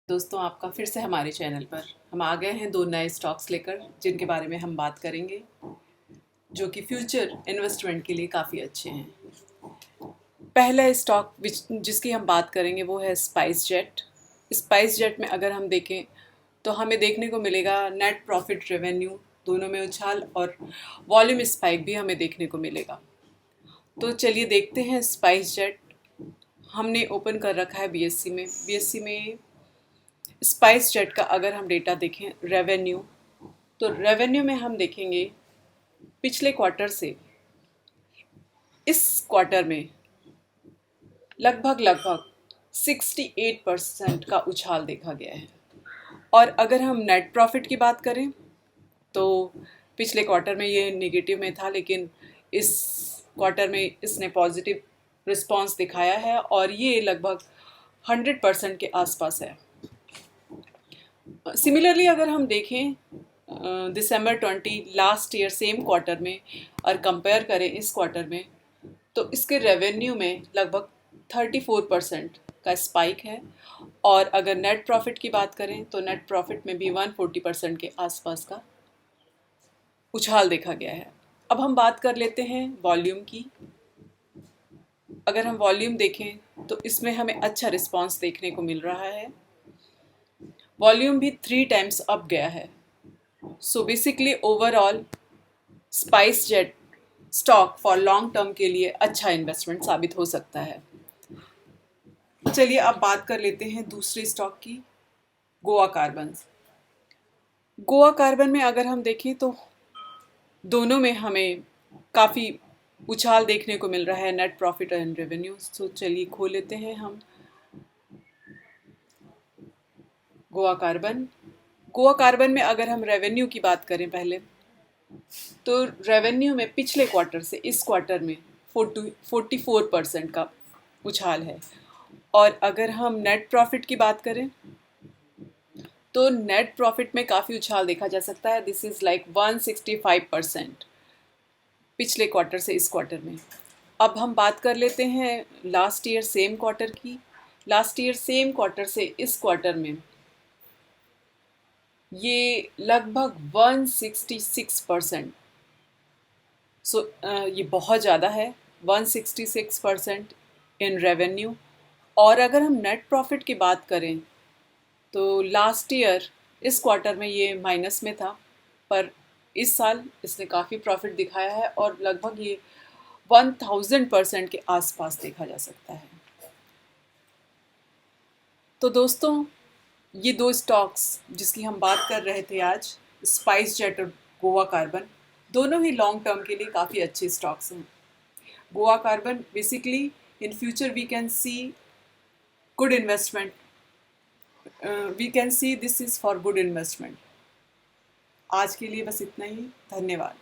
दोस्तों, आपका फिर से हमारे चैनल पर हम आ गए हैं दो नए स्टॉक्स लेकर, जिनके बारे में हम बात करेंगे, जो कि फ्यूचर इन्वेस्टमेंट के लिए काफ़ी अच्छे हैं। पहला स्टॉक जिसकी हम बात करेंगे वो है स्पाइस जेट। स्पाइस जेट में अगर हम देखें तो हमें देखने को मिलेगा नेट प्रॉफिट रेवेन्यू दोनों में उछाल और वॉल्यूम स्पाइक भी हमें देखने को मिलेगा। तो चलिए देखते हैं स्पाइस जेट। हमने ओपन कर रखा है बीएससी में स्पाइस जेट का अगर हम डेटा देखें रेवेन्यू, तो रेवेन्यू में हम देखेंगे पिछले क्वार्टर से इस क्वार्टर में लगभग 68% का उछाल देखा गया है। और अगर हम नेट प्रॉफिट की बात करें तो पिछले क्वार्टर में ये नेगेटिव में था, लेकिन इस क्वार्टर में इसने पॉजिटिव रिस्पांस दिखाया है और ये लगभग 100% के आसपास है। सिमिलरली अगर हम देखें दिसंबर 20 लास्ट ईयर सेम क्वार्टर में और कंपेयर करें इस क्वार्टर में, तो इसके रेवेन्यू में लगभग 34% का स्पाइक है। और अगर नेट प्रॉफिट की बात करें तो नेट प्रॉफिट में भी 140% के आसपास का उछाल देखा गया है। अब हम बात कर लेते हैं वॉल्यूम की। अगर हम वॉल्यूम देखें तो इसमें हमें अच्छा रिस्पांस देखने को मिल रहा है। वॉल्यूम भी 3 टाइम्स अप गया है। So basically overall spice jet stock for long term के लिए अच्छा इन्वेस्टमेंट साबित हो सकता है। चलिए अब बात कर लेते हैं दूसरे स्टॉक की, गोवा कार्बन। गोवा कार्बन में अगर हम देखें तो दोनों में हमें काफ़ी उछाल देखने को मिल रहा है, नेट प्रॉफिट एंड रेवेन्यू। तो चलिए खोल लेते हैं हम गोवा कार्बन। गोवा कार्बन में अगर हम रेवेन्यू की बात करें पहले, तो रेवेन्यू में पिछले क्वार्टर से इस क्वार्टर में 44% का उछाल है। और अगर हम नेट प्रॉफिट की बात करें तो नेट प्रॉफिट में काफ़ी उछाल देखा जा सकता है। दिस इज़ लाइक 165% पिछले क्वार्टर से इस क्वार्टर में। अब हम बात कर लेते हैं लास्ट ईयर सेम क्वार्टर की। लास्ट ईयर सेम क्वार्टर से इस क्वार्टर में ये लगभग 166%। सो ये बहुत ज़्यादा है, 166% इन रेवेन्यू। और अगर हम नेट प्रॉफिट की बात करें तो लास्ट ईयर इस क्वार्टर में ये माइनस में था, पर इस साल इसने काफ़ी प्रॉफिट दिखाया है और लगभग ये 1000% के आसपास देखा जा सकता है। तो दोस्तों, ये दो स्टॉक्स जिसकी हम बात कर रहे थे आज, स्पाइस जेट और गोवा कार्बन, दोनों ही लॉन्ग टर्म के लिए काफ़ी अच्छे स्टॉक्स हैं। Goa Carbon basically in future we can see good investment, we can see this is for good investment. आज के लिए बस इतना ही। धन्यवाद।